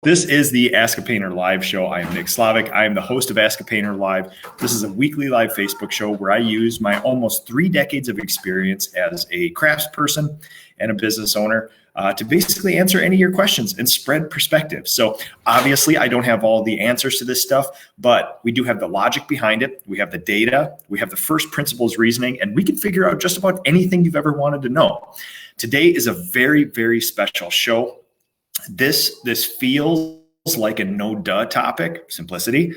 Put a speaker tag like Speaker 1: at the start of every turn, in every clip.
Speaker 1: This is the Ask a Painter live show. I am Nick Slavik. I am the host of Ask a Painter Live. This is a weekly live Facebook show where I use my almost 3 decades of experience as a craftsperson and a business owner to basically answer any of your questions and spread perspective. So obviously I don't have all the answers to this stuff, but we do have the logic behind it. We have the data, we have the first principles reasoning, and we can figure out just about anything you've ever wanted to know. Today is a very, very special show. This feels like a no-duh topic, simplicity,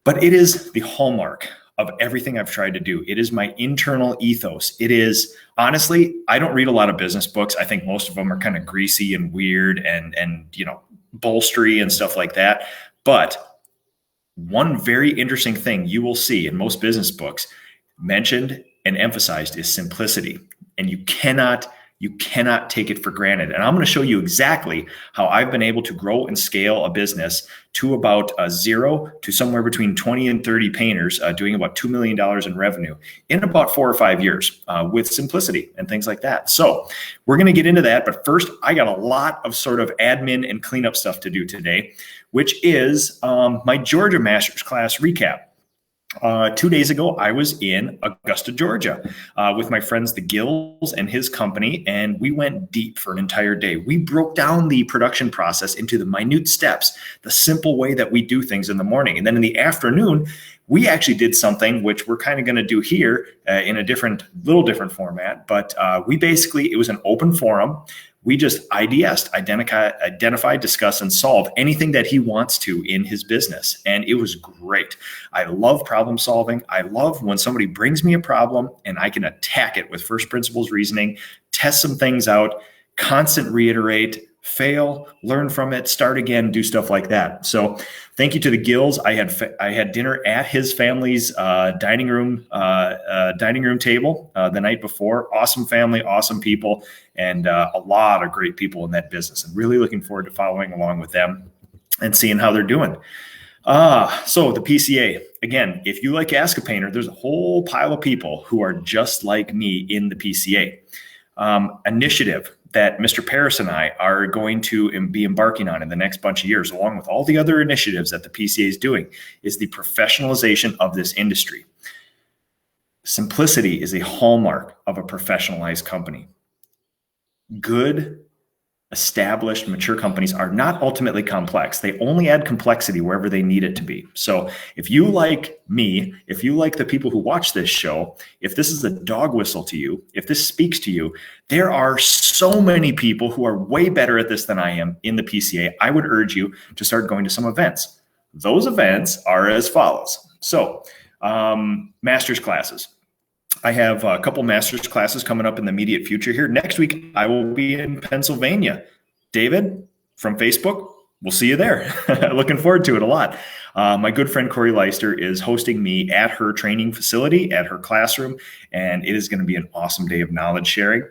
Speaker 1: but it is the hallmark of everything I've tried to do. It is my internal ethos. It is, honestly, I don't read a lot of business books. I think most of them are kind of greasy and weird and bolstery and stuff like that. But one very interesting thing you will see in most business books mentioned and emphasized is simplicity. And you cannot take it for granted. And I'm going to show you exactly how I've been able to grow and scale a business to about 0 to somewhere between 20 and 30 painters doing about $2 million in revenue in about 4 or 5 years with simplicity and things like that. So we're going to get into that. But first, I got a lot of sort of admin and cleanup stuff to do today, which is my Georgia Masters class recap. 2 days ago, I was in Augusta, Georgia, with my friends, the Gills and his company, and we went deep for an entire day. We broke down the production process into the minute steps, the simple way that we do things in the morning. And then in the afternoon, we actually did something which we're kind of going to do here in a little different format. But it was an open forum. We just identify, discuss, and solve anything that he wants to in his business. And it was great. I love problem solving. I love when somebody brings me a problem and I can attack it with first principles reasoning, test some things out, constant reiterate, fail, learn from it, start again, do stuff like that. So thank you to the Gills. I had dinner at his family's dining room table the night before. Awesome family, awesome people, and a lot of great people in that business. I'm really looking forward to following along with them and seeing how they're doing. So the PCA, again, if you like Ask a Painter, there's a whole pile of people who are just like me in the PCA initiative that Mr. Paris and I are going to be embarking on in the next bunch of years, along with all the other initiatives that the PCA is doing, is the professionalization of this industry. Simplicity is a hallmark of a professionalized company. Good, established, mature companies are not ultimately complex. They only add complexity wherever they need it to be. So if you like me, if you like the people who watch this show, if this is a dog whistle to you, if this speaks to you, there are so many people who are way better at this than I am in the PCA. I would urge you to start going to some events. Those events are as follows. So master's classes. I have a couple master's classes coming up in the immediate future here. Next week, I will be in Pennsylvania. David from Facebook, we'll see you there. Looking forward to it a lot. My good friend Corey Leister is hosting me at her training facility, at her classroom, and it is going to be an awesome day of knowledge sharing.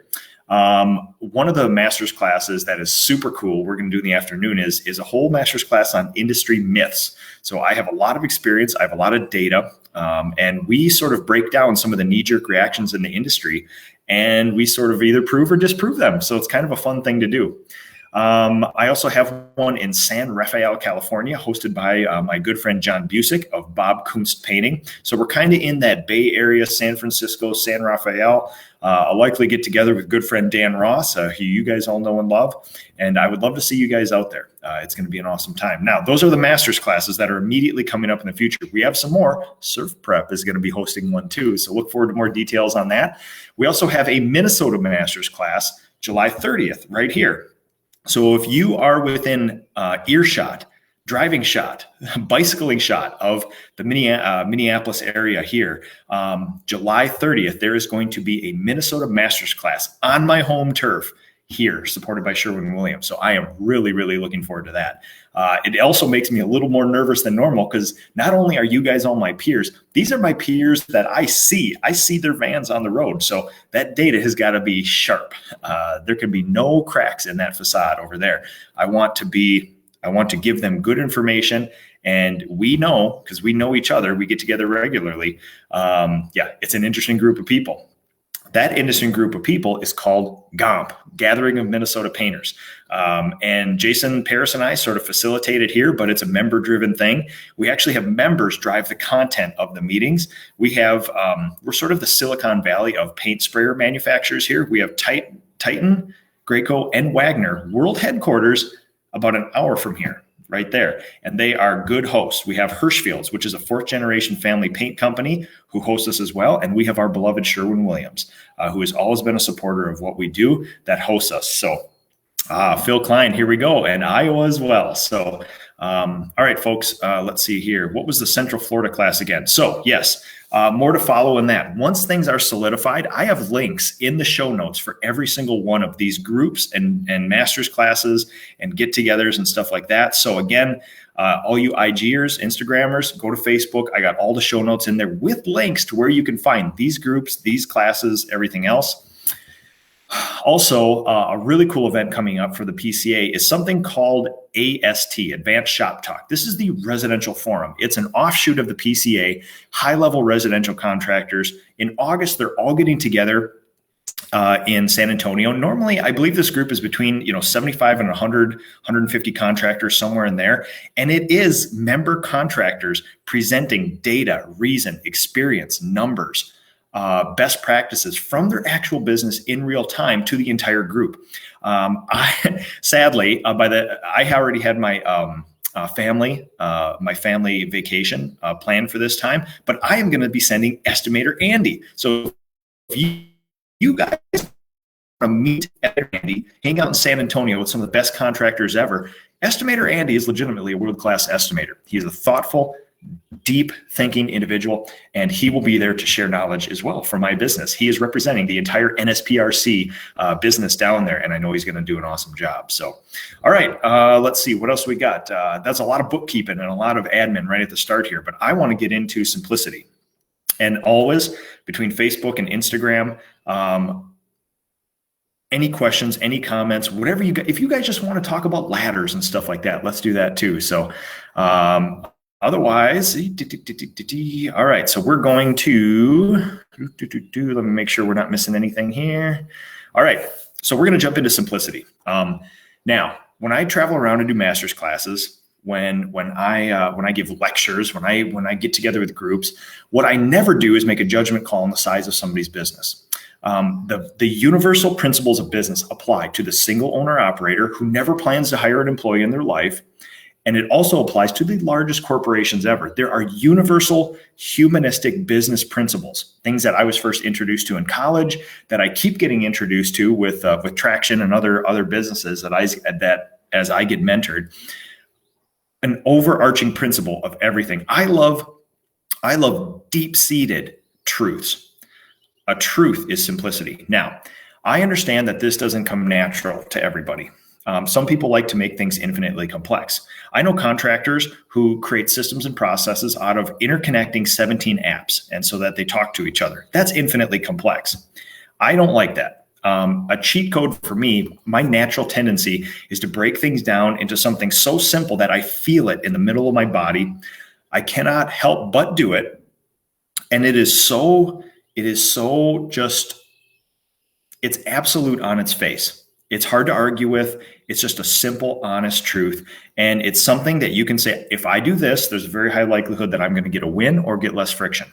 Speaker 1: One of the master's classes that is super cool we're going to do in the afternoon is a whole master's class on industry myths. So I have a lot of experience. I have a lot of data. And we sort of break down some of the knee-jerk reactions in the industry, and we sort of either prove or disprove them. So it's kind of a fun thing to do. I also have one in San Rafael, California, hosted by my good friend John Busick of Bob Kunst Painting. So we're kind of in that Bay Area, San Francisco, San Rafael. I'll likely get together with good friend Dan Ross, who you guys all know and love. And I would love to see you guys out there. It's going to be an awesome time. Now, those are the master's classes that are immediately coming up in the future. We have some more. Surf Prep is going to be hosting one too. So look forward to more details on that. We also have a Minnesota master's class, July 30th, right here. So if you are within earshot, driving shot, bicycling shot of the Minneapolis area here, July 30th, there is going to be a Minnesota master's class on my home turf here, supported by Sherwin-Williams. So I am really, really looking forward to that. It also makes me a little more nervous than normal because not only are you guys all my peers, these are my peers that I see. I see their vans on the road. So that data has got to be sharp. There can be no cracks in that facade over there. I want to give them good information. And we know, because we know each other, we get together regularly. It's an interesting group of people. That industry group of people is called Gomp, Gathering of Minnesota Painters. And Jason Paris and I sort of facilitate it here, but it's a member-driven thing. We actually have members drive the content of the meetings. We're sort of the Silicon Valley of paint sprayer manufacturers here. We have Titan, Graco, and Wagner world headquarters about an hour from here. Right there. And they are good hosts. We have Hirschfield's, which is a 4th-generation family paint company who hosts us as well. And we have our beloved Sherwin-Williams, who has always been a supporter of what we do, that hosts us. So Phil Klein, here we go. And Iowa as well. So, all right, folks, let's see here. What was the Central Florida class again? So yes, more to follow in that. Once things are solidified, I have links in the show notes for every single one of these groups and master's classes and get-togethers and stuff like that. So again, all you IGers, Instagrammers, go to Facebook. I got all the show notes in there with links to where you can find these groups, these classes, everything else. Also, a really cool event coming up for the PCA is something called AST, Advanced Shop Talk. This is the residential forum. It's an offshoot of the PCA, high-level residential contractors. In August, they're all getting together in San Antonio. Normally, I believe this group is between 75 and 100, 150 contractors, somewhere in there. And it is member contractors presenting data, reason, experience, numbers, best practices from their actual business in real time to the entire group. Sadly, I already had my family vacation planned for this time, but I am going to be sending Estimator Andy. So if you guys want to meet Andy, hang out in San Antonio with some of the best contractors ever, Estimator Andy is legitimately a world-class estimator. He is a thoughtful, deep thinking individual, and he will be there to share knowledge as well for my business. He is representing the entire NSPRC business down there, and I know he's going to do an awesome job. So, all right, let's see what else we got. That's a lot of bookkeeping and a lot of admin right at the start here, but I want to get into simplicity. And always between Facebook and Instagram, any questions, any comments, whatever you got. If you guys just want to talk about ladders and stuff like that, let's do that too. So, otherwise, all right, so we're going to, let me make sure we're not missing anything here. All right, so we're going to jump into simplicity. Now, when I travel around and do master's classes, when I give lectures, when I get together with groups, what I never do is make a judgment call on the size of somebody's business. The universal principles of business apply to the single owner operator who never plans to hire an employee in their life. And it also applies to the largest corporations ever. There are universal humanistic business principles, things that I was first introduced to in college, that I keep getting introduced to with Traction and other businesses that as I get mentored. An overarching principle of everything. I love deep-seated truths. A truth is simplicity. Now, I understand that this doesn't come natural to everybody. Some people like to make things infinitely complex. I know contractors who create systems and processes out of interconnecting 17 apps, and so that they talk to each other. That's infinitely complex. I don't like that. A cheat code for me, my natural tendency is to break things down into something so simple that I feel it in the middle of my body. I cannot help but do it. And it is so just, it's absolute on its face. It's hard to argue with. It's just a simple, honest truth. And it's something that you can say, if I do this, there's a very high likelihood that I'm going to get a win or get less friction.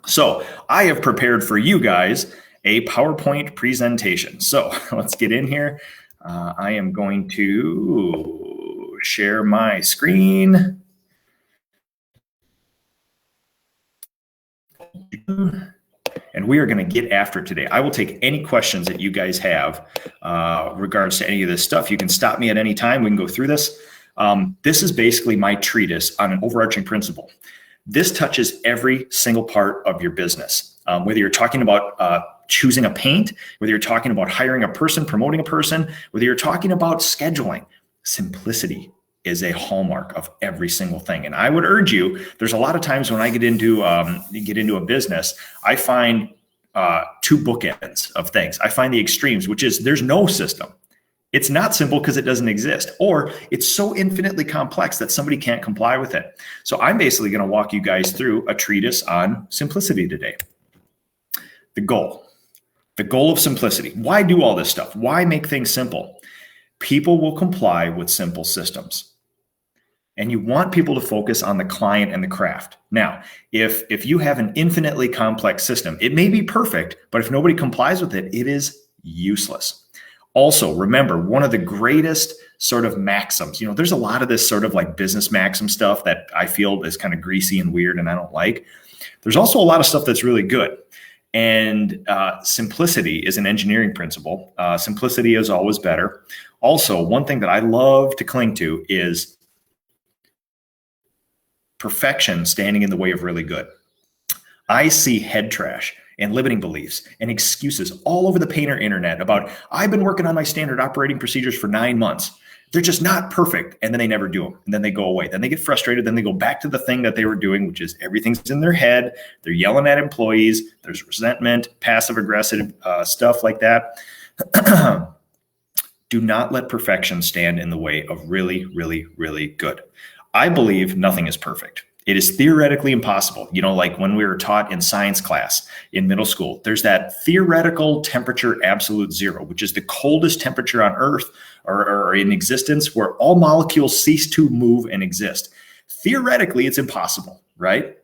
Speaker 1: So I have prepared for you guys a PowerPoint presentation. So let's get in here. I am going to share my screen. And we are going to get after it today. I will take any questions that you guys have regards to any of this stuff. You can stop me at any time. We can go through this. This is basically my treatise on an overarching principle. This touches every single part of your business. Whether you're talking about choosing a paint, whether you're talking about hiring a person, promoting a person, whether you're talking about scheduling, simplicity is a hallmark of every single thing. And I would urge you, there's a lot of times when I get into a business, I find two bookends of things. I find the extremes, which is there's no system. It's not simple because it doesn't exist, or it's so infinitely complex that somebody can't comply with it. So I'm basically going to walk you guys through a treatise on simplicity today. The goal. The goal of simplicity. Why do all this stuff? Why make things simple? People will comply with simple systems. And you want people to focus on the client and the craft. Now, if you have an infinitely complex system, it may be perfect, but if nobody complies with it, it is useless. Also, remember, one of the greatest sort of maxims, there's a lot of this sort of like business maxim stuff that I feel is kind of greasy and weird and I don't like. There's also a lot of stuff that's really good. And simplicity is an engineering principle. Simplicity is always better. Also, one thing that I love to cling to is perfection standing in the way of really good. I see head trash and limiting beliefs and excuses all over the painter internet about, I've been working on my standard operating procedures for 9 months. They're just not perfect. And then they never do them. And then they go away. Then they get frustrated. Then they go back to the thing that they were doing, which is everything's in their head. They're yelling at employees. There's resentment, passive aggressive stuff like that. Do not let perfection stand in the way of really, really, really good. I believe nothing is perfect. It is theoretically impossible. Like when we were taught in science class in middle school, there's that theoretical temperature absolute zero, which is the coldest temperature on Earth or in existence, where all molecules cease to move and exist. Theoretically, it's impossible, right?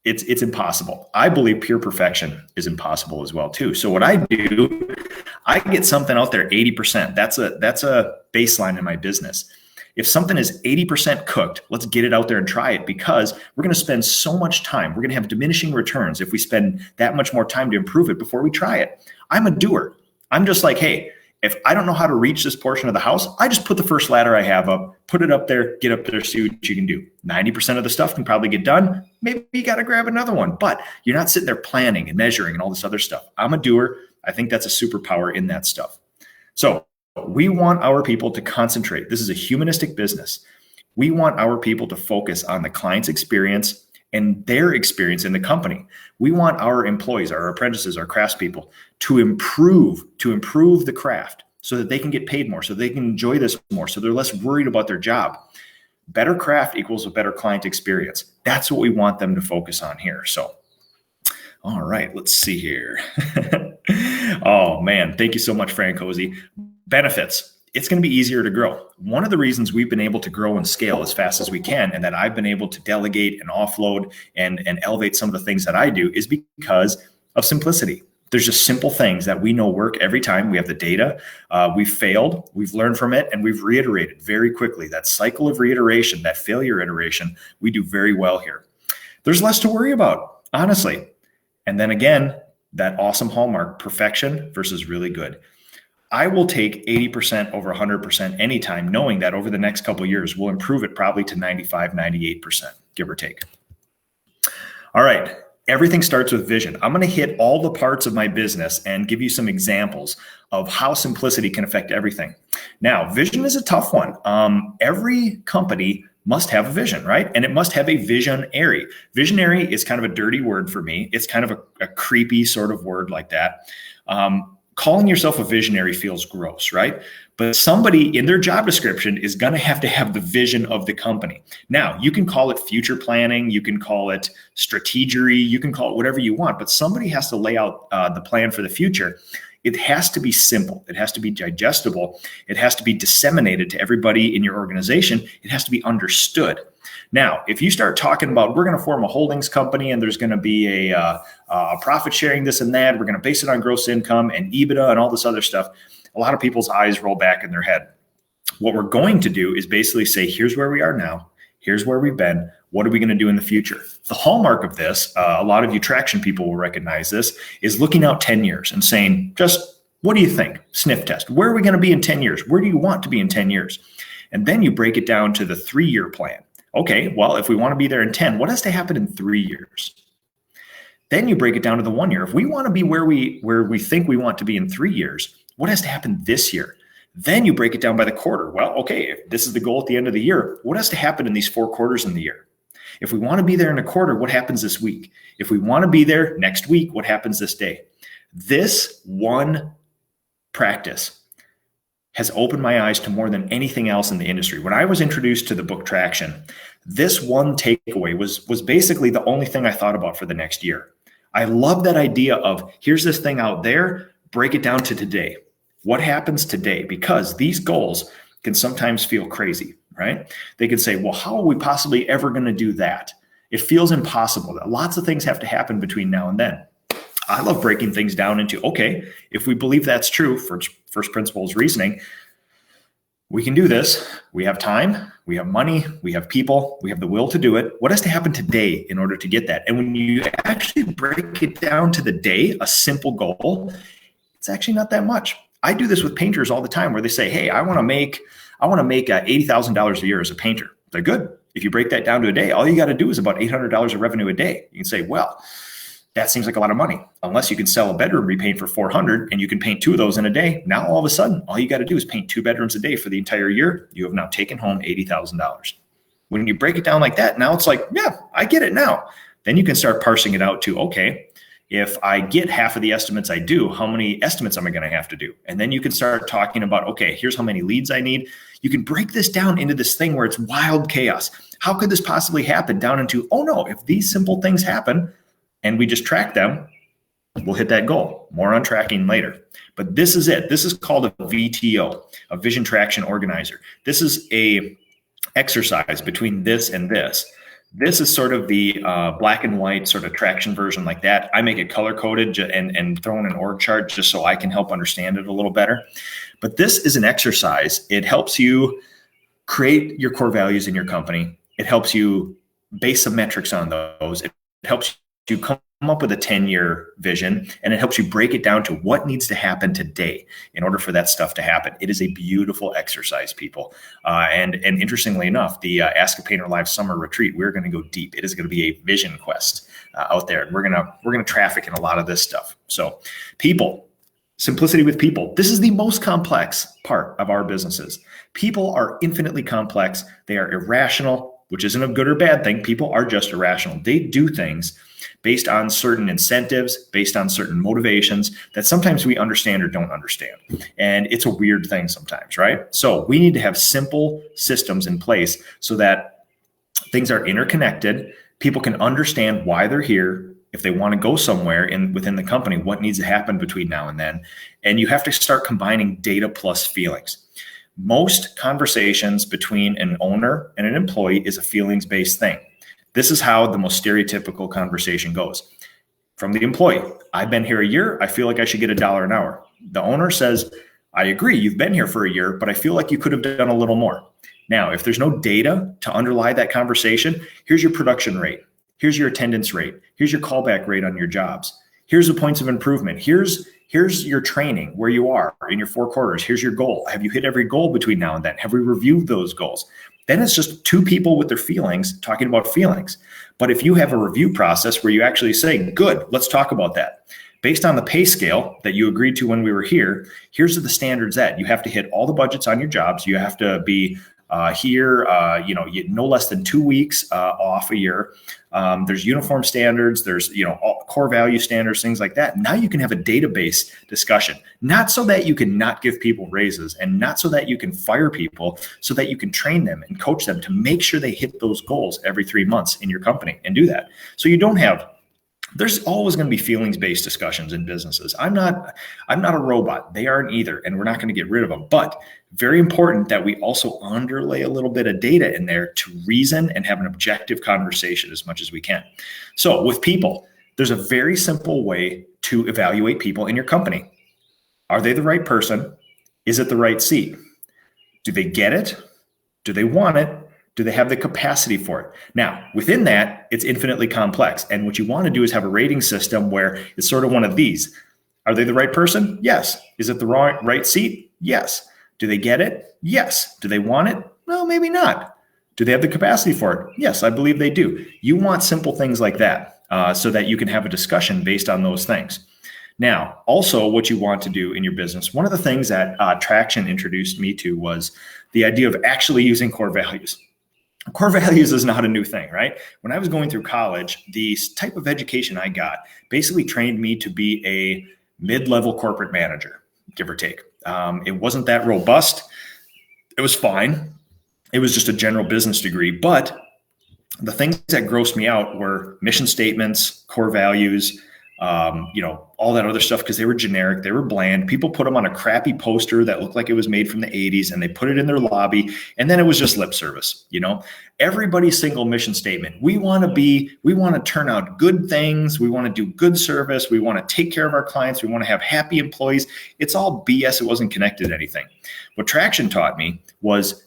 Speaker 1: It's impossible. I believe pure perfection is impossible as well too. So what I do, I get something out there 80%. That's a baseline in my business. If something is 80% cooked, let's get it out there and try it, because we're going to spend so much time. We're going to have diminishing returns if we spend that much more time to improve it before we try it. I'm a doer. I'm just like, hey, if I don't know how to reach this portion of the house, I just put the first ladder I have up, put it up there, get up there, see what you can do. 90% of the stuff can probably get done. Maybe you got to grab another one, but you're not sitting there planning and measuring and all this other stuff. I'm a doer. I think that's a superpower in that stuff. So we want our people to concentrate. This is a humanistic business. We want our people to focus on the client's experience and their experience in the company. We want our employees, our apprentices, our craftspeople to improve the craft so that they can get paid more, so they can enjoy this more, so they're less worried about their job. Better craft equals a better client experience. That's what we want them to focus on here. So, all right, let's see here. Oh man, thank you so much, Francosi. Benefits. It's going to be easier to grow. One of the reasons we've been able to grow and scale as fast as we can, and that I've been able to delegate and offload and elevate some of the things that I do, is because of simplicity. There's just simple things that we know work every time. We have the data. We've failed. We've learned from it, and we've reiterated very quickly. That cycle of reiteration, that failure iteration, we do very well here. There's less to worry about, honestly. And then again, that awesome hallmark, perfection versus really good. I will take 80% over 100% anytime, knowing that over the next couple of years, we'll improve it probably to 95, 98%, give or take. All right. Everything starts with vision. I'm going to hit all the parts of my business and give you some examples of how simplicity can affect everything. Now, vision is a tough one. Every company must have a vision, right? And it must have a visionary. Visionary is kind of a dirty word for me. It's kind of a creepy sort of word like that. Calling yourself a visionary feels gross, right? But somebody in their job description is going to have the vision of the company. Now, you can call it future planning. You can call it strategery. You can call it whatever you want, but somebody has to lay out the plan for the future. It has to be simple. It has to be digestible. It has to be disseminated to everybody in your organization. It has to be understood. Now, if you start talking about, we're going to form a holdings company and there's going to be a profit sharing, this and that, we're going to base it on gross income and EBITDA and all this other stuff, a lot of people's eyes roll back in their head. What we're going to do is basically say, here's where we are now. Here's where we've been. What are we going to do in the future? The hallmark of this, a lot of you traction people will recognize this, is looking out 10 years and saying, just what do you think? Sniff test. Where are we going to be in 10 years? Where do you want to be in 10 years? And then you break it down to the 3-year plan. Okay, well, if we want to be there in 10, what has to happen in 3 years? Then you break it down to the 1 year. If we want to be where we think we want to be in 3 years, what has to happen this year? Then you break it down by the quarter. Well, okay, if this is the goal at the end of the year, what has to happen in these 4 quarters in the year? If we want to be there in a quarter, what happens this week? If we want to be there next week, what happens this day? This one practice has opened my eyes to more than anything else in the industry. When I was introduced to the book Traction, this one takeaway was basically the only thing I thought about for the next year. I love that idea of, here's this thing out there, break it down to today. What happens today? Because these goals can sometimes feel crazy, right? They can say, well, how are we possibly ever going to do that? It feels impossible. Lots of things have to happen between now and then. I love breaking things down into, okay, if we believe that's true for first principles reasoning, we can do this. We have time, we have money, we have people, we have the will to do it. What has to happen today in order to get that? And when you actually break it down to the day, a simple goal, it's actually not that much. I do this with painters all the time where they say, hey, I want to make $80,000 a year as a painter. They're good. If you break that down to a day, all you got to do is about $800 of revenue a day. You can say, well, that seems like a lot of money. Unless you can sell a bedroom repaint for $400 and you can paint 2 of those in a day. Now, all of a sudden, all you got to do is paint 2 bedrooms a day for the entire year. You have now taken home $80,000. When you break it down like that, now it's like, yeah, I get it now. Then you can start parsing it out to, okay, if I get half of the estimates I do, how many estimates am I going to have to do? And then you can start talking about, okay, here's how many leads I need. You can break this down into this thing where it's wild chaos. How could this possibly happen? Down into, oh no, if these simple things happen and we just track them, we'll hit that goal. More on tracking later. But this is it. This is called a VTO, a Vision Traction Organizer. This is a exercise between this and this. This is sort of the black and white sort of traction version like that. I make it color coded and throw in an org chart just so I can help understand it a little better. But this is an exercise. It helps you create your core values in your company. It helps you base some metrics on those. It helps you come up with a 10-year vision, and it helps you break it down to what needs to happen today in order for that stuff to happen. It is a beautiful exercise, people. And interestingly enough, the Ask a Painter Live Summer Retreat, we're going to go deep. It is going to be a vision quest out there, and we're going to traffic in a lot of this stuff. So, people, simplicity with people. This is the most complex part of our businesses. People are infinitely complex. They are irrational, which isn't a good or bad thing. People are just irrational. They do things based on certain incentives, based on certain motivations that sometimes we understand or don't understand. And it's a weird thing sometimes, right? So we need to have simple systems in place so that things are interconnected. People can understand why they're here. If they want to go somewhere within the company, what needs to happen between now and then. And you have to start combining data plus feelings. Most conversations between an owner and an employee is a feelings-based thing. This is how the most stereotypical conversation goes. From the employee, I've been here a year. I feel like I should get $1 an hour. The owner says, I agree, you've been here for a year, but I feel like you could have done a little more. Now, if there's no data to underlie that conversation, here's your production rate. Here's your attendance rate. Here's your callback rate on your jobs. Here's the points of improvement. Here's your training, where you are in your 4 quarters. Here's your goal. Have you hit every goal between now and then? Have we reviewed those goals? Then it's just 2 people with their feelings talking about feelings. But if you have a review process where you actually say, good, let's talk about that. Based on the pay scale that you agreed to when we were here, here's the standards that you have to hit all the budgets on your jobs. You have to be here, no less than 2 weeks off a year. There's uniform standards, there's, all core value standards, things like that. Now you can have a database discussion, not so that you can not give people raises and not so that you can fire people, so that you can train them and coach them to make sure they hit those goals every 3 months in your company and do that. So you don't have there's always going to be feelings-based discussions in businesses. I'm not a robot. They aren't either, and we're not going to get rid of them. But very important that we also underlay a little bit of data in there to reason and have an objective conversation as much as we can. So with people, there's a very simple way to evaluate people in your company. Are they the right person? Is it the right seat? Do they get it? Do they want it? Do they have the capacity for it? Now, within that, it's infinitely complex. And what you want to do is have a rating system where it's sort of one of these. Are they the right person? Yes. Is it the right seat? Yes. Do they get it? Yes. Do they want it? Well, maybe not. Do they have the capacity for it? Yes, I believe they do. You want simple things like that so that you can have a discussion based on those things. Now, also what you want to do in your business, one of the things that Traction introduced me to was the idea of actually using core values. Core values is not a new thing, right? When I was going through college, the type of education I got basically trained me to be a mid-level corporate manager, give or take. It wasn't that robust. It was fine. It was just a general business degree. But the things that grossed me out were mission statements, core values, all that other stuff because they were generic, they were bland. People put them on a crappy poster that looked like it was made from the 80s, and they put it in their lobby, and then it was just lip service. Everybody's single mission statement: we want to turn out good things, we want to do good service, we want to take care of our clients, we want to have happy employees. It's all BS. It wasn't connected to anything. What Traction taught me was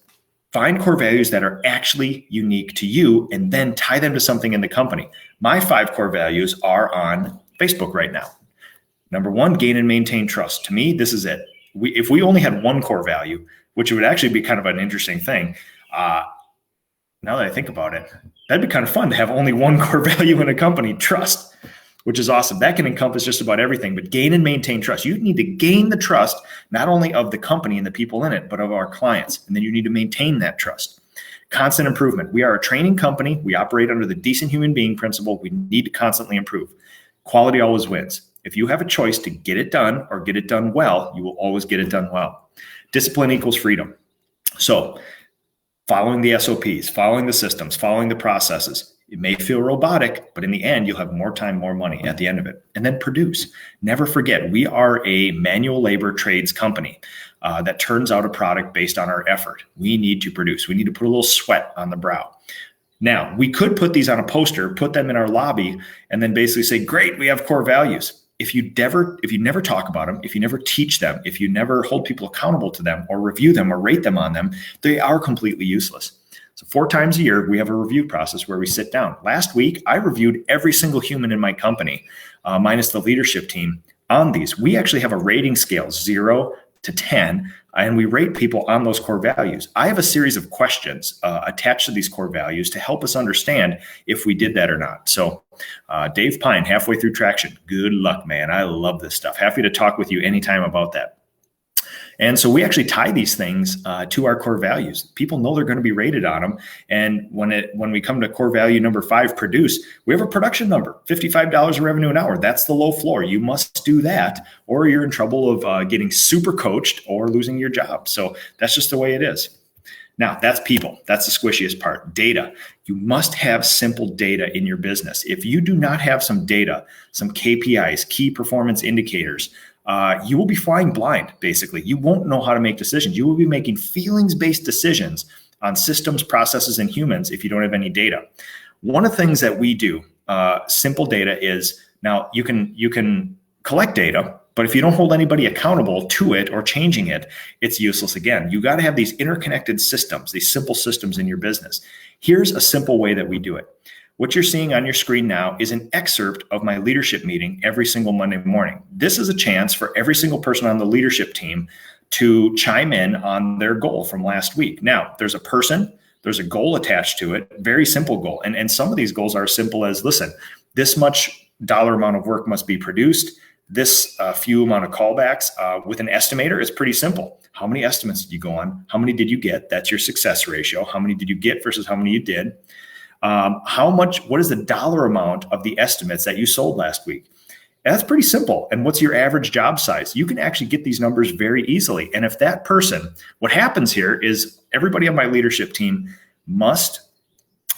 Speaker 1: find core values that are actually unique to you and then tie them to something in the company. My 5 core values are on Facebook right now. Number 1, gain and maintain trust. To me, this is it. If we only had one core value, which would actually be kind of an interesting thing. Now that I think about it, that'd be kind of fun to have only one core value in a company, trust, which is awesome. That can encompass just about everything, but gain and maintain trust. You need to gain the trust, not only of the company and the people in it, but of our clients. And then you need to maintain that trust. Constant improvement. We are a training company. We operate under the decent human being principle. We need to constantly improve. Quality always wins. If you have a choice to get it done or get it done well, you will always get it done well. Discipline equals freedom. So following the SOPs, following the systems, following the processes, it may feel robotic, but in the end, you'll have more time, more money at the end of it. And then produce. Never forget, we are a manual labor trades company that turns out a product based on our effort. We need to produce. We need to put a little sweat on the brow. Now, we could put these on a poster, put them in our lobby, and then basically say, great, we have core values. If you never talk about them, if you never teach them, if you never hold people accountable to them or review them or rate them on them, they are completely useless. So 4 times a year, we have a review process where we sit down. Last week, I reviewed every single human in my company, minus the leadership team, on these. We actually have a rating scale, 0 to 10, and we rate people on those core values. I have a series of questions attached to these core values to help us understand if we did that or not. So Dave Pine, halfway through Traction, good luck, man. I love this stuff. Happy to talk with you anytime about that. And so we actually tie these things to our core values. People know they're going to be rated on them. And when we come to core value number 5, produce, we have a production number, $55 of revenue an hour. That's the low floor. You must do that, or you're in trouble of getting super coached or losing your job. So that's just the way it is. Now, that's people. That's the squishiest part. Data. You must have simple data in your business. If you do not have some data, some KPIs, key performance indicators, you will be flying blind, basically. You won't know how to make decisions. You will be making feelings-based decisions on systems, processes, and humans if you don't have any data. One of the things that we do, simple data, is now you can collect data, but if you don't hold anybody accountable to it or changing it, it's useless again. You got to have these interconnected systems, these simple systems in your business. Here's a simple way that we do it. What you're seeing on your screen now is an excerpt of my leadership meeting every single Monday morning. This is a chance for every single person on the leadership team to chime in on their goal from last week. Now, there's a person, there's a goal attached to it, very simple goal. And some of these goals are as simple as, listen, this much dollar amount of work must be produced, this few amount of callbacks. With an estimator, it's pretty simple. How many estimates did you go on? How many did you get? That's your success ratio. How many did you get versus how many you did? What is the dollar amount of the estimates that you sold last week? That's pretty simple. And what's your average job size? You can actually get these numbers very easily. And if that person, what happens here is everybody on my leadership team must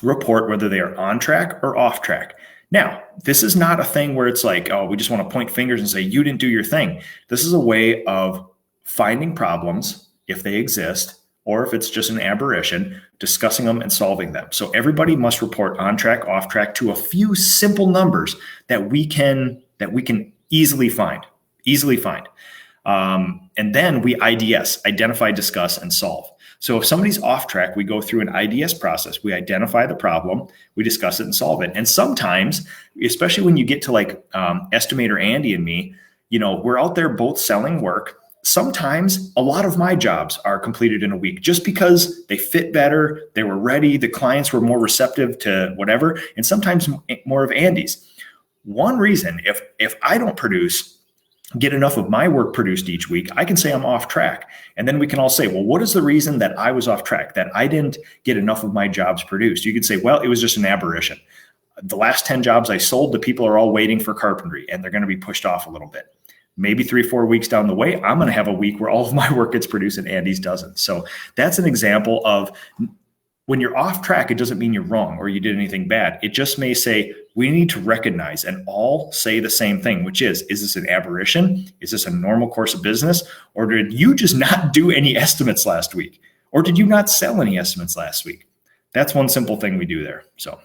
Speaker 1: report whether they are on track or off track. Now, this is not a thing where it's like, oh, we just want to point fingers and say, you didn't do your thing. This is a way of finding problems, if they exist, or if it's just an aberration, discussing them and solving them. So everybody must report on track, off track to a few simple numbers that we can easily find. And then we IDS, identify, discuss, and solve. So if somebody's off track, we go through an IDS process. We identify the problem, we discuss it and solve it. And sometimes, especially when you get to like Estimator Andy and me, we're out there both selling work. Sometimes a lot of my jobs are completed in a week just because they fit better, they were ready, the clients were more receptive to whatever, and sometimes more of Andy's. One reason, if I don't get enough of my work produced each week, I can say I'm off track. And then we can all say, well, what is the reason that I was off track, that I didn't get enough of my jobs produced? You could say, well, it was just an aberration. The last 10 jobs I sold, the people are all waiting for carpentry and they're going to be pushed off a little bit. Maybe 3-4 weeks down the way, I'm going to have a week where all of my work gets produced and Andy's doesn't. So that's an example of when you're off track, it doesn't mean you're wrong or you did anything bad. It just may say we need to recognize and all say the same thing, which is this an aberration? Is this a normal course of business? Or did you just not do any estimates last week? Or did you not sell any estimates last week? That's one simple thing we do there. So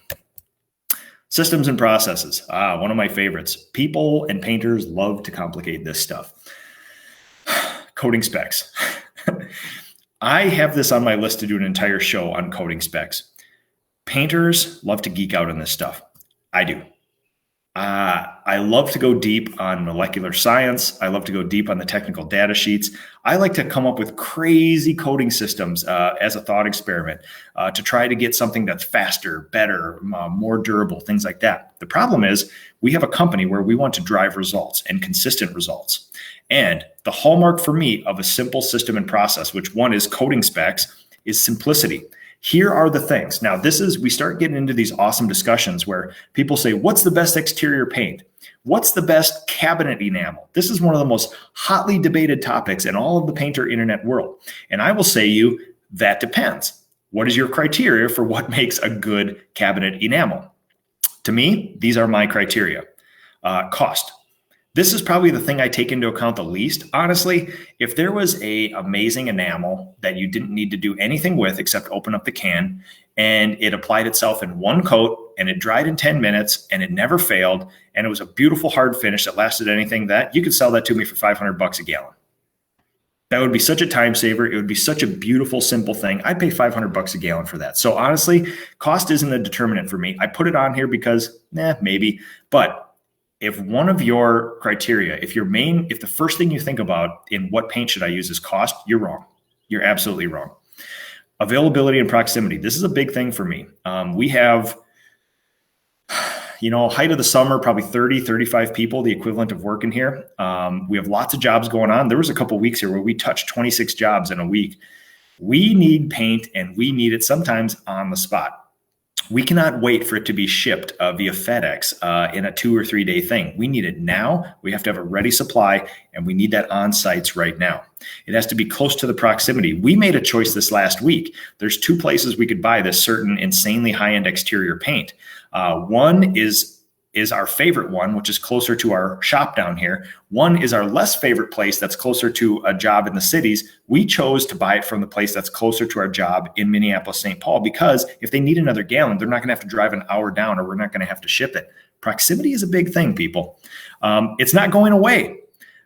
Speaker 1: systems and processes. One of my favorites. People and painters love to complicate this stuff. Coding specs. I have this on my list to do an entire show on coding specs. Painters love to geek out on this stuff. I do. I love to go deep on molecular science. I love to go deep on the technical data sheets. I like to come up with crazy coding systems as a thought experiment to try to get something that's faster, better, more durable, things like that. The problem is we have a company where we want to drive results and consistent results. And the hallmark for me of a simple system and process, which one is coding specs, is simplicity. Here are the things. Now, we start getting into these awesome discussions where people say, what's the best exterior paint? What's the best cabinet enamel? This is one of the most hotly debated topics in all of the painter internet world. And I will say you, that depends. What is your criteria for what makes a good cabinet enamel? To me, these are my criteria. Cost. This is probably the thing I take into account the least. Honestly, if there was an amazing enamel that you didn't need to do anything with except open up the can and it applied itself in one coat and it dried in 10 minutes and it never failed and it was a beautiful hard finish that lasted anything, that you could sell that to me for $500 a gallon. That would be such a time saver. It would be such a beautiful, simple thing. I'd pay $500 a gallon for that. So honestly, cost isn't a determinant for me. I put it on here because, maybe, but if one of your criteria, if the first thing you think about in what paint should I use is cost, you're wrong. You're absolutely wrong. Availability and proximity. This is a big thing for me. We have, height of the summer, probably 30, 35 people, the equivalent of work in here. We have lots of jobs going on. There was a couple of weeks here where we touched 26 jobs in a week. We need paint and we need it sometimes on the spot. We cannot wait for it to be shipped via FedEx in a 2 or 3 day thing. We need it now. We have to have a ready supply, and we need that on sites right now. It has to be close to the proximity. We made a choice this last week. There's 2 places we could buy this certain insanely high-end exterior paint. One is our favorite one, which is closer to our shop down here. One is our less favorite place that's closer to a job in the cities. We chose to buy it from the place that's closer to our job in Minneapolis, St. Paul, because if they need another gallon, they're not going to have to drive an hour down, or we're not going to have to ship it. Proximity is a big thing, people. It's not going away.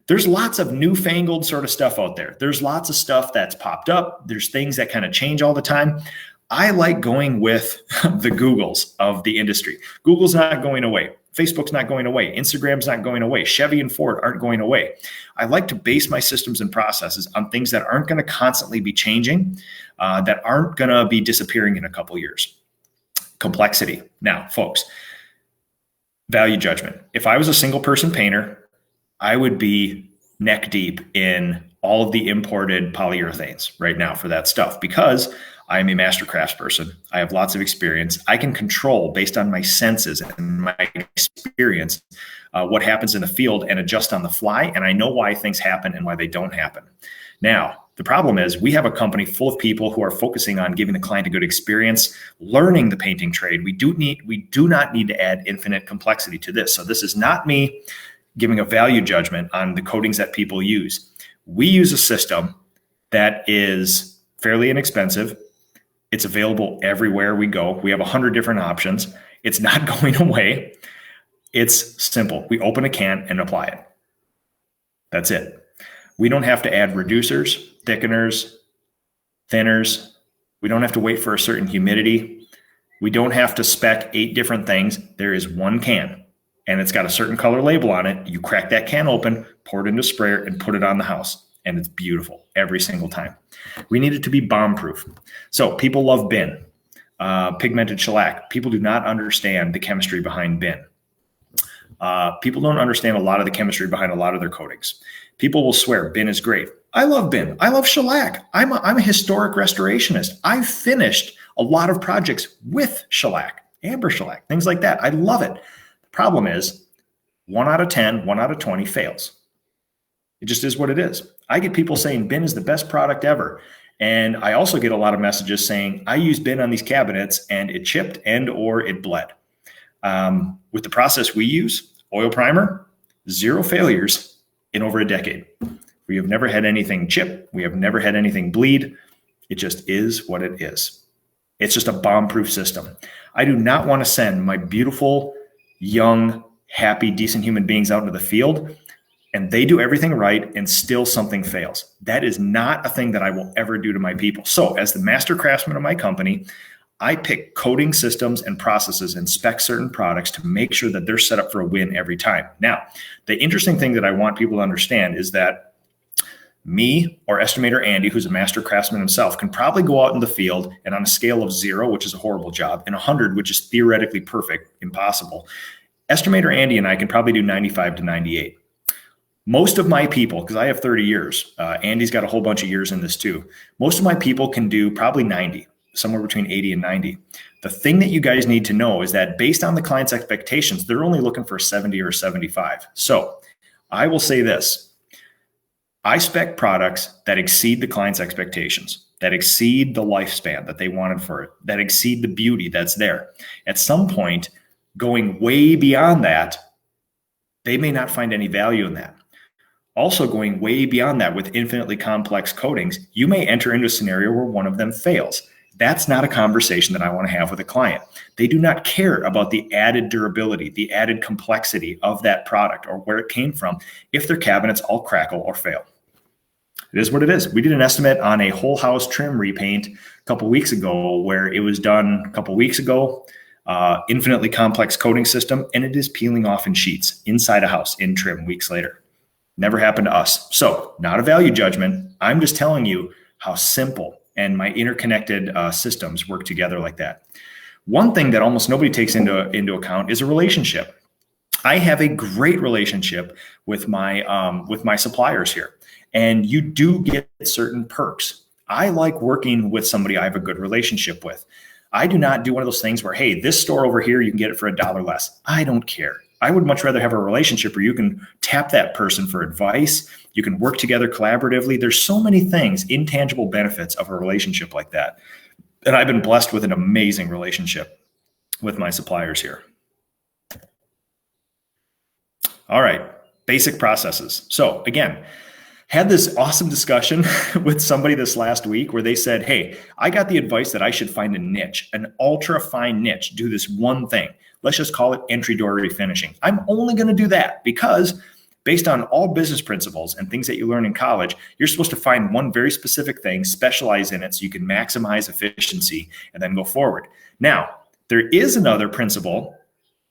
Speaker 1: There's lots of newfangled sort of stuff out there. There's lots of stuff that's popped up. There's things that kind of change all the time. I like going with the Googles of the industry. Google's not going away. Facebook's not going away. Instagram's not going away. Chevy and Ford aren't going away. I like to base my systems and processes on things that aren't going to constantly be changing, that aren't going to be disappearing in a couple years. Complexity. Now, folks, value judgment. If I was a single person painter, I would be neck deep in all of the imported polyurethanes right now for that stuff, because I am a master craftsperson. I have lots of experience. I can control, based on my senses and my experience, what happens in the field and adjust on the fly. And I know why things happen and why they don't happen. Now, the problem is we have a company full of people who are focusing on giving the client a good experience, learning the painting trade. We do not need to add infinite complexity to this. So this is not me giving a value judgment on the coatings that people use. We use a system that is fairly inexpensive. It's available everywhere we go. We have 100 different options. It's not going away. It's simple. We open a can and apply it. That's it. We don't have to add reducers, thickeners, thinners. We don't have to wait for a certain humidity. We don't have to spec 8 different things. There is one can, and it's got a certain color label on it. You crack that can open, pour it into a sprayer, and put it on the house. And it's beautiful every single time. We need it to be bomb-proof. So people love bin, pigmented shellac. People do not understand the chemistry behind bin. People don't understand a lot of the chemistry behind a lot of their coatings. People will swear bin is great. I love bin. I love shellac. I'm a historic restorationist. I've finished a lot of projects with shellac, amber shellac, things like that. I love it. The problem is 1 out of 10, 1 out of 20 fails. It just is what it is. I get people saying bin is the best product ever. And I also get a lot of messages saying, I use bin on these cabinets and it chipped and or it bled. With the process we use, oil primer, 0 failures in over a decade. We have never had anything chip. We have never had anything bleed. It just is what it is. It's just a bomb-proof system. I do not want to send my beautiful, young, happy, decent human beings out into the field and they do everything right and still something fails. That is not a thing that I will ever do to my people. So as the master craftsman of my company, I pick coding systems and processes and spec certain products to make sure that they're set up for a win every time. Now, the interesting thing that I want people to understand is that me or estimator Andy, who's a master craftsman himself, can probably go out in the field and on a scale of 0, which is a horrible job, and 100, which is theoretically perfect, impossible. Estimator Andy and I can probably do 95 to 98. Most of my people, because I have 30 years, Andy's got a whole bunch of years in this too. Most of my people can do probably 90, somewhere between 80 and 90. The thing that you guys need to know is that based on the client's expectations, they're only looking for 70 or 75. So I will say this. I spec products that exceed the client's expectations, that exceed the lifespan that they wanted for it, that exceed the beauty that's there. At some point, going way beyond that, they may not find any value in that. Also going way beyond that with infinitely complex coatings, you may enter into a scenario where one of them fails. That's not a conversation that I want to have with a client. They do not care about the added durability, the added complexity of that product or where it came from if their cabinets all crackle or fail. It is what it is. We did an estimate on a whole house trim repaint a couple weeks ago where it was done a couple weeks ago, infinitely complex coating system, and it is peeling off in sheets inside a house in trim weeks later. Never happened to us. So not a value judgment. I'm just telling you how simple and my interconnected systems work together like that. One thing that almost nobody takes into account is a relationship. I have a great relationship with my suppliers here, and you do get certain perks. I like working with somebody I have a good relationship with. I do not do one of those things where, hey, this store over here, you can get it for $1 less. I don't care. I would much rather have a relationship where you can tap that person for advice. You can work together collaboratively. There's so many things, intangible benefits of a relationship like that. And I've been blessed with an amazing relationship with my suppliers here. All right, basic processes. So again, had this awesome discussion with somebody this last week where they said, hey, I got the advice that I should find a niche, an ultra fine niche, do this one thing. Let's just call it entry door refinishing. I'm only going to do that because based on all business principles and things that you learn in college, you're supposed to find one very specific thing, specialize in it so you can maximize efficiency and then go forward. Now, there is another principle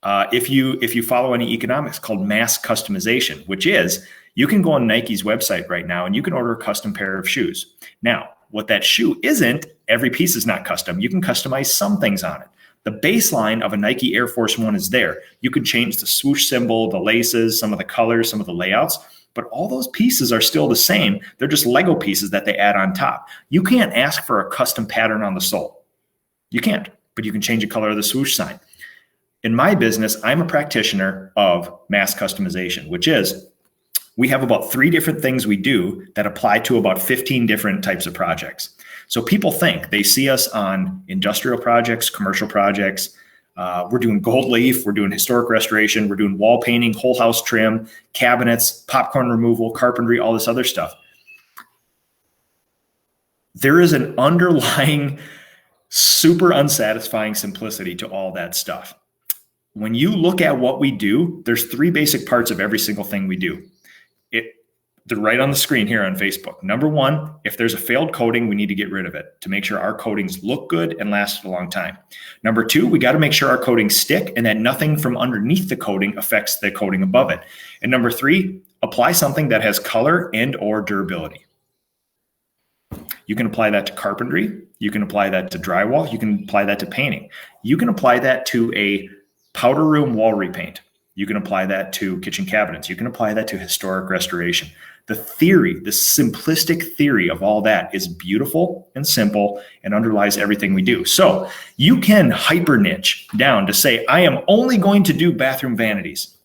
Speaker 1: if you follow any economics called mass customization, which is you can go on Nike's website right now and you can order a custom pair of shoes. Now, what that shoe isn't, every piece is not custom. You can customize some things on it. The baseline of a Nike Air Force One is there. You can change the swoosh symbol, the laces, some of the colors, some of the layouts, but all those pieces are still the same. They're just Lego pieces that they add on top. You can't ask for a custom pattern on the sole. You can't, but you can change the color of the swoosh sign. In my business, I'm a practitioner of mass customization, which is we have about 3 different things we do that apply to about 15 different types of projects. So people think they see us on industrial projects, commercial projects. We're doing gold leaf. We're doing historic restoration. We're doing wall painting, whole house trim, cabinets, popcorn removal, carpentry, all this other stuff. There is an underlying super unsatisfying simplicity to all that stuff. When you look at what we do, there's 3 basic parts of every single thing we do. They're right on the screen here on Facebook. Number 1, if there's a failed coating, we need to get rid of it to make sure our coatings look good and last a long time. Number 2, we got to make sure our coatings stick and that nothing from underneath the coating affects the coating above it. And number 3, apply something that has color and or durability. You can apply that to carpentry. You can apply that to drywall. You can apply that to painting. You can apply that to a powder room wall repaint. You can apply that to kitchen cabinets. You can apply that to historic restoration. The theory, the simplistic theory of all that is beautiful and simple and underlies everything we do. So you can hyper niche down to say, I am only going to do bathroom vanities.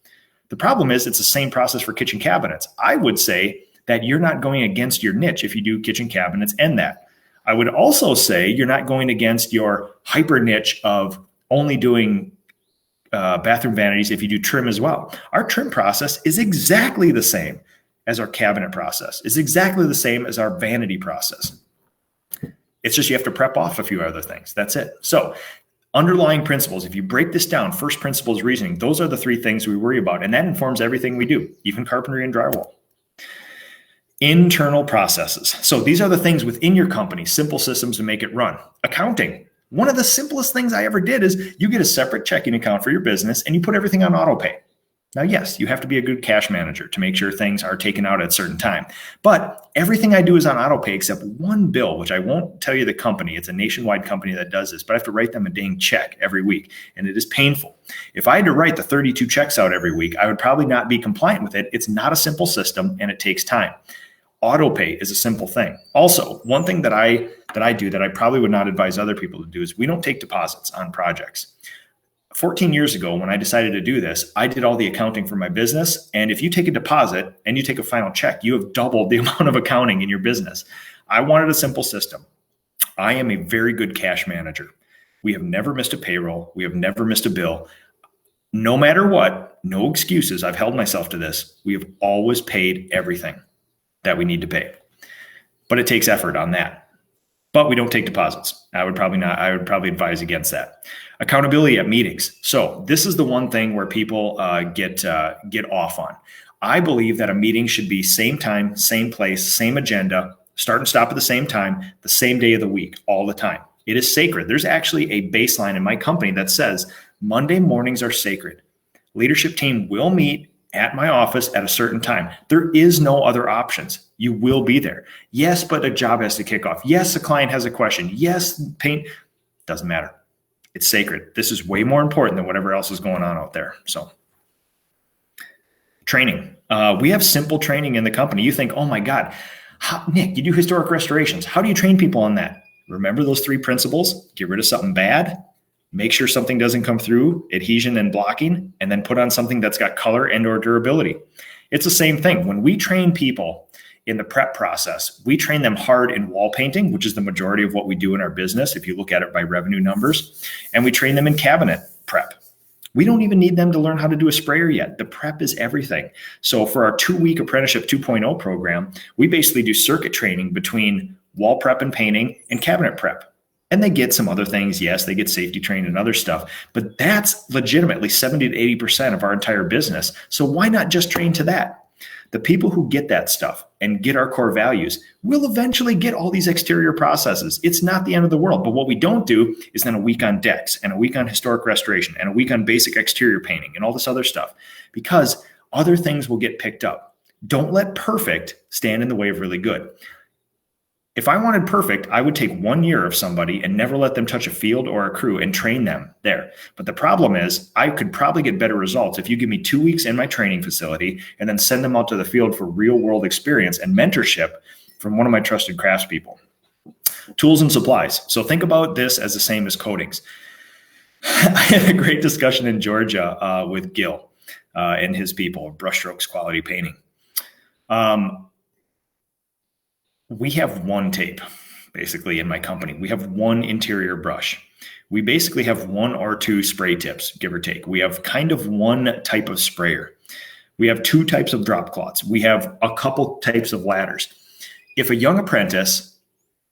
Speaker 1: The problem is it's the same process for kitchen cabinets. I would say that you're not going against your niche if you do kitchen cabinets and that. I would also say you're not going against your hyper niche of only doing bathroom vanities, if you do trim as well. Our trim process is exactly the same as our cabinet process. It's exactly the same as our vanity process. It's just you have to prep off a few other things. That's it. So underlying principles, if you break this down, first principles reasoning, those are the three things we worry about. And that informs everything we do, even carpentry and drywall. Internal processes. So these are the things within your company, simple systems to make it run. Accounting. One of the simplest things I ever did is you get a separate checking account for your business and you put everything on auto pay. Now, yes, you have to be a good cash manager to make sure things are taken out at a certain time. But everything I do is on auto pay except one bill, which I won't tell you the company. It's a nationwide company that does this, but I have to write them a dang check every week. And it is painful. If I had to write the 32 checks out every week, I would probably not be compliant with it. It's not a simple system and it takes time. Auto pay is a simple thing. Also, one thing that I do that I probably would not advise other people to do is we don't take deposits on projects. 14 years ago, when I decided to do this, I did all the accounting for my business. And if you take a deposit and you take a final check, you have doubled the amount of accounting in your business. I wanted a simple system. I am a very good cash manager. We have never missed a payroll. We have never missed a bill. No matter what, no excuses. I've held myself to this. We have always paid everything that we need to pay. But it takes effort on that. But we don't take deposits. I would probably advise against that. Accountability at meetings. So this is the one thing where people get off on. I believe that a meeting should be same time, same place, same agenda, start and stop at the same time, the same day of the week, all the time. It is sacred. There's actually a baseline in my company that says Monday mornings are sacred. Leadership team will meet at my office at a certain time. There is no other options. You will be there. Yes, but a job has to kick off. Yes, a client has a question. Yes, paint. Doesn't matter. It's sacred. This is way more important than whatever else is going on out there. So training. We have simple training in the company. You think, oh my God, Nick, you do historic restorations. How do you train people on that? Remember those three principles? Get rid of something bad. Make sure something doesn't come through, adhesion and blocking, and then put on something that's got color and or durability. It's the same thing. When we train people in the prep process, we train them hard in wall painting, which is the majority of what we do in our business, if you look at it by revenue numbers, and we train them in cabinet prep. We don't even need them to learn how to do a sprayer yet. The prep is everything. So for our 2-week apprenticeship 2.0 program, we basically do circuit training between wall prep and painting and cabinet prep. And they get some other things. Yes, they get safety trained and other stuff, but that's legitimately 70 to 80% of our entire business. So why not just train to that? The people who get that stuff and get our core values will eventually get all these exterior processes. It's not the end of the world. But what we don't do is then a week on decks and a week on historic restoration and a week on basic exterior painting and all this other stuff, because other things will get picked up. Don't let perfect stand in the way of really good. If I wanted perfect, I would take 1 year of somebody and never let them touch a field or a crew and train them there. But the problem is I could probably get better results if you give me 2 weeks in my training facility and then send them out to the field for real world experience and mentorship from one of my trusted craftspeople. Tools and supplies. So think about this as the same as coatings. I had a great discussion in Georgia with Gil and his people, Brushstrokes Quality Painting. We have one tape, basically, in my company. We have one interior brush. We basically have 1 or 2 spray tips, give or take. We have kind of one type of sprayer. We have 2 types of drop cloths. We have a couple types of ladders. If a young apprentice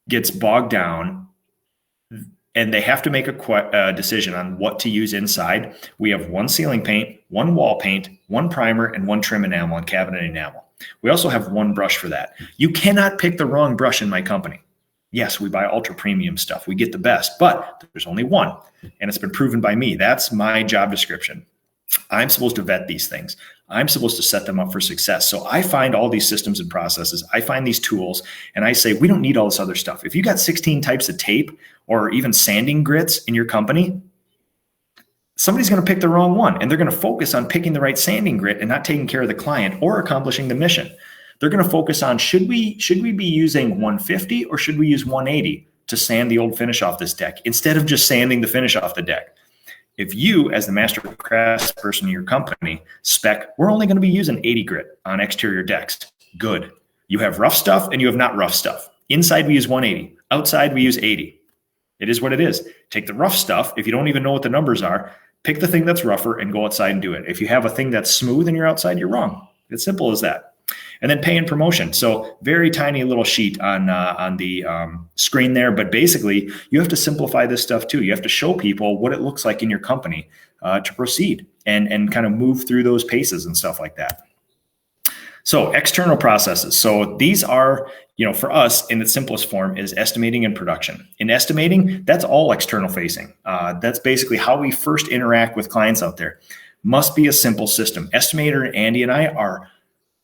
Speaker 1: gets bogged down and they have to make a decision on what to use inside, we have 1 ceiling paint, 1 wall paint, 1 primer, and 1 trim enamel and cabinet enamel. We also have 1 brush for that. You cannot pick the wrong brush in my company. Yes, we buy ultra premium stuff. We get the best, but there's only 1. And it's been proven by me. That's my job description. I'm supposed to vet these things. I'm supposed to set them up for success. So I find all these systems and processes. I find these tools and I say, we don't need all this other stuff. If you got 16 types of tape or even sanding grits in your company, somebody's going to pick the wrong one, and they're going to focus on picking the right sanding grit and not taking care of the client or accomplishing the mission. They're going to focus on, should we be using 150 or should we use 180 to sand the old finish off this deck instead of just sanding the finish off the deck? If you, as the master crafts person in your company, spec, we're only going to be using 80 grit on exterior decks. Good. You have rough stuff and you have not rough stuff. Inside we use 180. Outside we use 80. It is what it is. Take the rough stuff. If you don't even know what the numbers are, Pick the thing that's rougher and go outside and do it. If you have a thing that's smooth and you're outside, you're wrong. It's simple as that. And then pay and promotion. So very tiny little sheet on the screen there. But basically, you have to simplify this stuff too. You have to show people what it looks like in your company to proceed and kind of move through those paces and stuff like that. So external processes. So these are, for us in its simplest form is estimating and production. In estimating, that's all external facing. That's basically how we first interact with clients out there. Must be a simple system. Estimator Andy and I are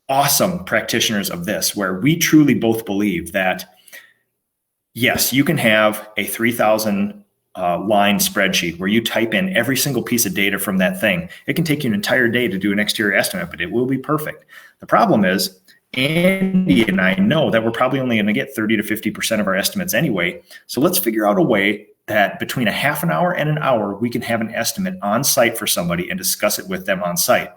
Speaker 1: awesome practitioners of this, where we truly both believe that, yes, you can have a 3,000 line spreadsheet where you type in every single piece of data from that thing. It can take you an entire day to do an exterior estimate, but it will be perfect. The problem is, Andy and I know that we're probably only going to get 30 to 50% of our estimates anyway. So let's figure out a way that between a half an hour and an hour, we can have an estimate on site for somebody and discuss it with them on site.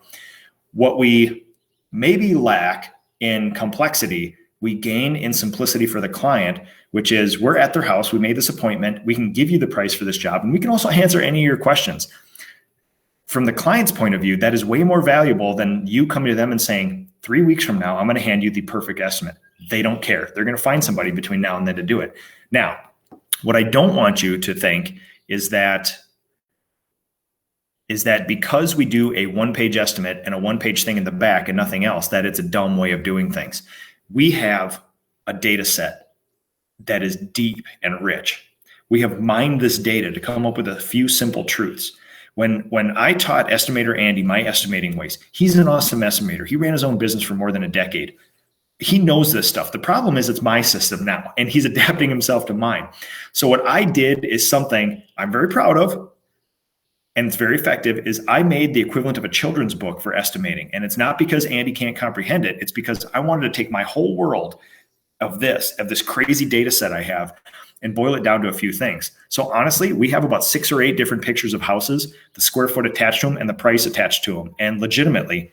Speaker 1: What we maybe lack in complexity, we gain in simplicity for the client, which is we're at their house, we made this appointment, we can give you the price for this job, and we can also answer any of your questions. From the client's point of view, that is way more valuable than you coming to them and saying, 3 weeks from now, I'm going to hand you the perfect estimate. They don't care. They're going to find somebody between now and then to do it. Now, what I don't want you to think is that because we do a one-page estimate and a one-page thing in the back and nothing else, that it's a dumb way of doing things. We have a data set that is deep and rich. We have mined this data to come up with a few simple truths. When I taught estimator Andy my estimating ways, he's an awesome estimator. He ran his own business for more than a decade. He knows this stuff. The problem is it's my system now, and he's adapting himself to mine. So what I did is something I'm very proud of, and it's very effective, is I made the equivalent of a children's book for estimating. And it's not because Andy can't comprehend it. It's because I wanted to take my whole world of this crazy data set I have and boil it down to a few things. So honestly, we have about 6 or 8 different pictures of houses, the square foot attached to them and the price attached to them. And legitimately,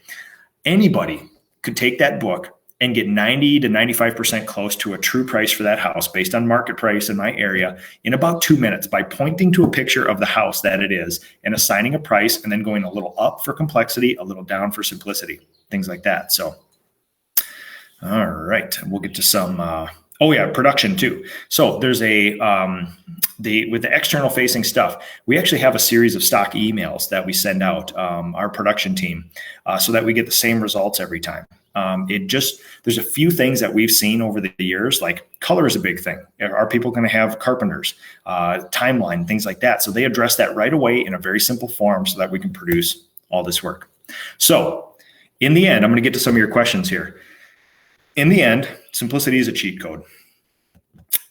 Speaker 1: anybody could take that book and get 90 to 95% close to a true price for that house based on market price in my area in about 2 minutes by pointing to a picture of the house that it is and assigning a price and then going a little up for complexity, a little down for simplicity, things like that. So, all right, we'll get to some, production too. So there's with the external facing stuff, we actually have a series of stock emails that we send out, our production team, so that we get the same results every time. There's a few things that we've seen over the years, like color is a big thing. Are people going to have carpenters, timeline, things like that? So they address that right away in a very simple form so that we can produce all this work. So in the end, I'm going to get to some of your questions here. In the end, simplicity is a cheat code.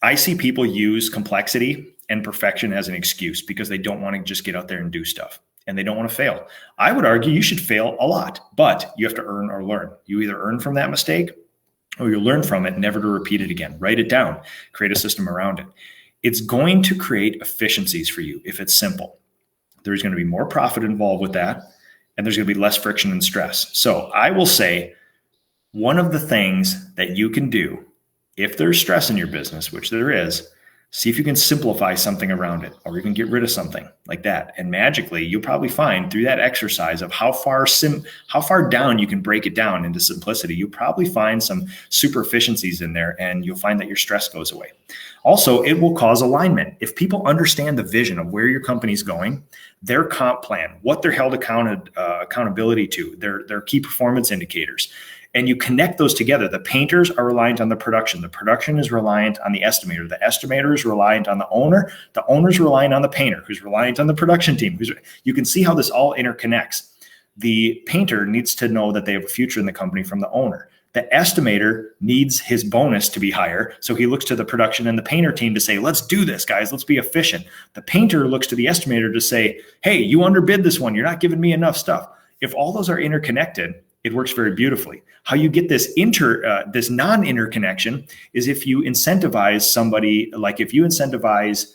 Speaker 1: I see people use complexity and perfection as an excuse because they don't want to just get out there and do stuff and they don't want to fail. I would argue you should fail a lot, but you have to earn or learn. You either earn from that mistake or you learn from it, never to repeat it again. Write it down, create a system around it. It's going to create efficiencies for you if it's simple. There's going to be more profit involved with that, and there's going to be less friction and stress. So I will say, one of the things that you can do if there's stress in your business, which there is, see if you can simplify something around it or even get rid of something like that. And magically, you'll probably find through that exercise of how far down you can break it down into simplicity, you'll probably find some super efficiencies in there and you'll find that your stress goes away. Also, it will cause alignment. If people understand the vision of where your company's going, their comp plan, what they're held accountability to, their key performance indicators, and you connect those together. The painters are reliant on the production. The production is reliant on the estimator. The estimator is reliant on the owner. The owner is reliant on the painter, who's reliant on the production team. You can see how this all interconnects. The painter needs to know that they have a future in the company from the owner. The estimator needs his bonus to be higher. So he looks to the production and the painter team to say, let's do this, guys. Let's be efficient. The painter looks to the estimator to say, hey, you underbid this one. You're not giving me enough stuff. If all those are interconnected, it works very beautifully. How you get this this non-interconnection is if you incentivize somebody, like if you incentivize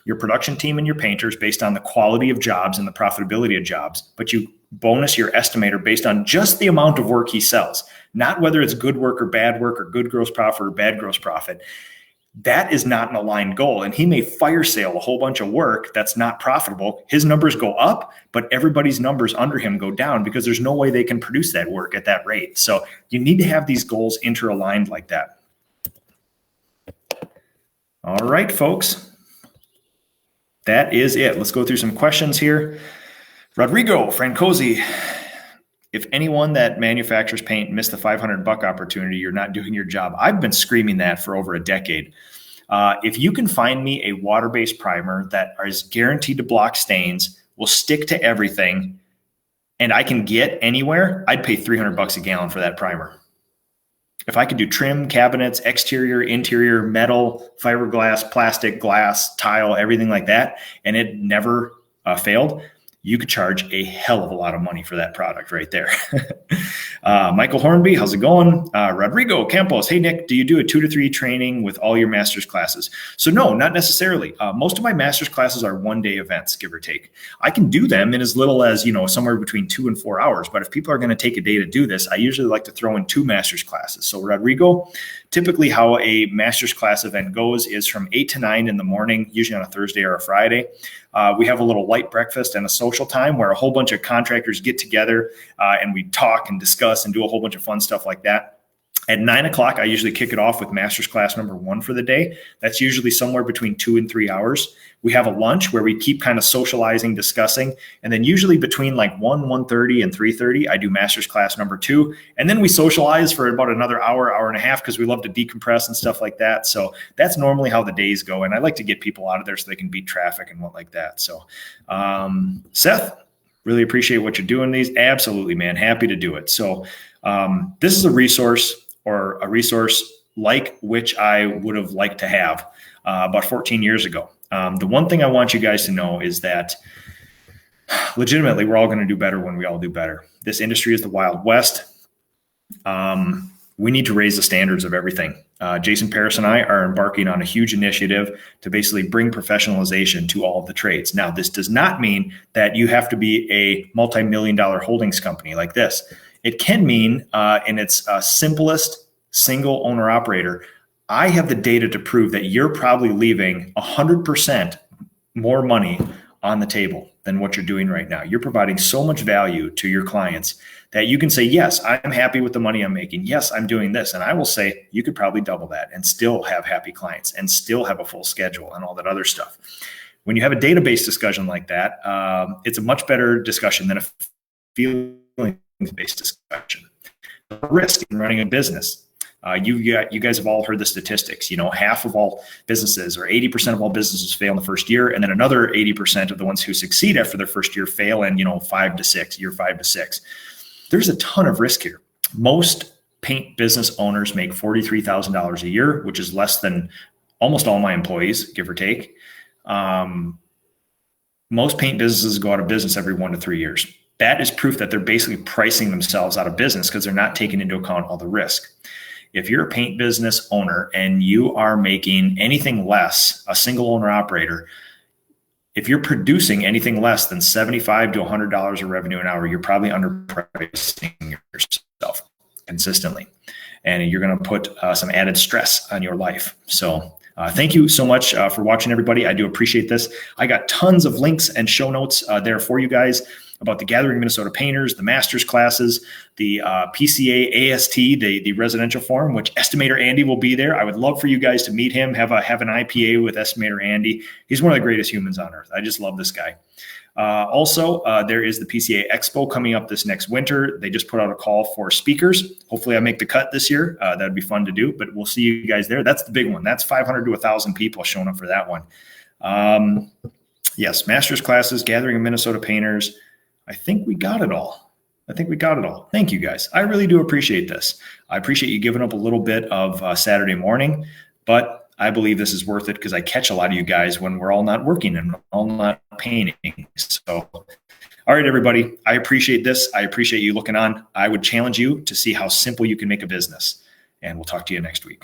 Speaker 1: your production team and your painters based on the quality of jobs and the profitability of jobs, but you bonus your estimator based on just the amount of work he sells, not whether it's good work or good gross profit or bad gross profit. that is not an aligned goal. And he may fire sale a whole bunch of work that's not profitable. His numbers go up, but everybody's numbers under him go down because there's no way they can produce that work at that rate. So you need to have these goals interaligned like that. All right, folks. That is it. Let's go through some questions here. Rodrigo Francosi. If anyone that manufactures paint missed the $500 opportunity, you're not doing your job. I've been screaming that for over a decade. If you can find me a water-based primer that is guaranteed to block stains, will stick to everything, and I can get anywhere, I'd pay $300 a gallon for that primer. If I could do trim, cabinets, exterior, interior, metal, fiberglass, plastic, glass, tile, everything like that, and it never failed, you could charge a hell of a lot of money for that product right there. Michael Hornby, how's it going? Rodrigo Campos, hey Nick, do you do a 2 to 3 training with all your master's classes? So no, not necessarily. Most of my master's classes are 1-day events, give or take. I can do them in as little as, somewhere between 2 and 4 hours. But if people are going to take a day to do this, I usually like to throw in 2 master's classes. So Rodrigo, typically how a master's class event goes is from 8 to 9 in the morning, usually on a Thursday or a Friday. We have a little light breakfast and a social time where a whole bunch of contractors get together and we talk and discuss and do a whole bunch of fun stuff like that. At 9 o'clock, I usually kick it off with master's class number 1 for the day. That's usually somewhere between 2 and 3 hours. We have a lunch where we keep kind of socializing, discussing. And then usually between like 1:30 and 3:30, I do master's class number 2. And then we socialize for about another hour, hour and a half, because we love to decompress and stuff like that. So that's normally how the days go. And I like to get people out of there so they can beat traffic and what like that. So Seth, really appreciate what you're doing these. Absolutely, man. Happy to do it. So this is a resource like which I would have liked to have about 14 years ago. The one thing I want you guys to know is that legitimately, we're all going to do better when we all do better. This industry is the Wild West. We need to raise the standards of everything. Jason Paris and I are embarking on a huge initiative to basically bring professionalization to all of the trades. Now, this does not mean that you have to be a multi-million-dollar holdings company like this. It can mean, in its simplest single owner operator, I have the data to prove that you're probably leaving 100% more money on the table than what you're doing right now. You're providing so much value to your clients that you can say, yes, I'm happy with the money I'm making. Yes, I'm doing this. And I will say you could probably double that and still have happy clients and still have a full schedule and all that other stuff. When you have a database discussion like that, it's a much better discussion than a feelings-based discussion. Risk in running a business. You guys have all heard the statistics. Half of all businesses or 80% of all businesses fail in the first year. And then another 80% of the ones who succeed after their first year fail in, year 5 to 6. There's a ton of risk here. Most paint business owners make $43,000 a year, which is less than almost all my employees, give or take. Most paint businesses go out of business every 1 to 3 years. That is proof that they're basically pricing themselves out of business because they're not taking into account all the risk. If you're a paint business owner and you are making anything less, a single owner operator, if you're producing anything less than $75 to $100 of revenue an hour, you're probably underpricing yourself consistently. And you're going to put some added stress on your life. So thank you so much for watching, everybody. I do appreciate this. I got tons of links and show notes there for you guys about the Gathering Minnesota Painters, the master's classes, the PCA AST, the residential forum, which Estimator Andy will be there. I would love for you guys to meet him, have an IPA with Estimator Andy. He's one of the greatest humans on earth. I just love this guy. Also, there is the PCA Expo coming up this next winter. They just put out a call for speakers. Hopefully I make the cut this year. That'd be fun to do, but we'll see you guys there. That's the big one. That's 500 to 1,000 people showing up for that one. Yes, master's classes, Gathering of Minnesota Painters. I think we got it all. Thank you, guys. I really do appreciate this. I appreciate you giving up a little bit of Saturday morning, but I believe this is worth it because I catch a lot of you guys when we're all not working and all not painting. So, all right, everybody, I appreciate this. I appreciate you looking on. I would challenge you to see how simple you can make a business, and we'll talk to you next week.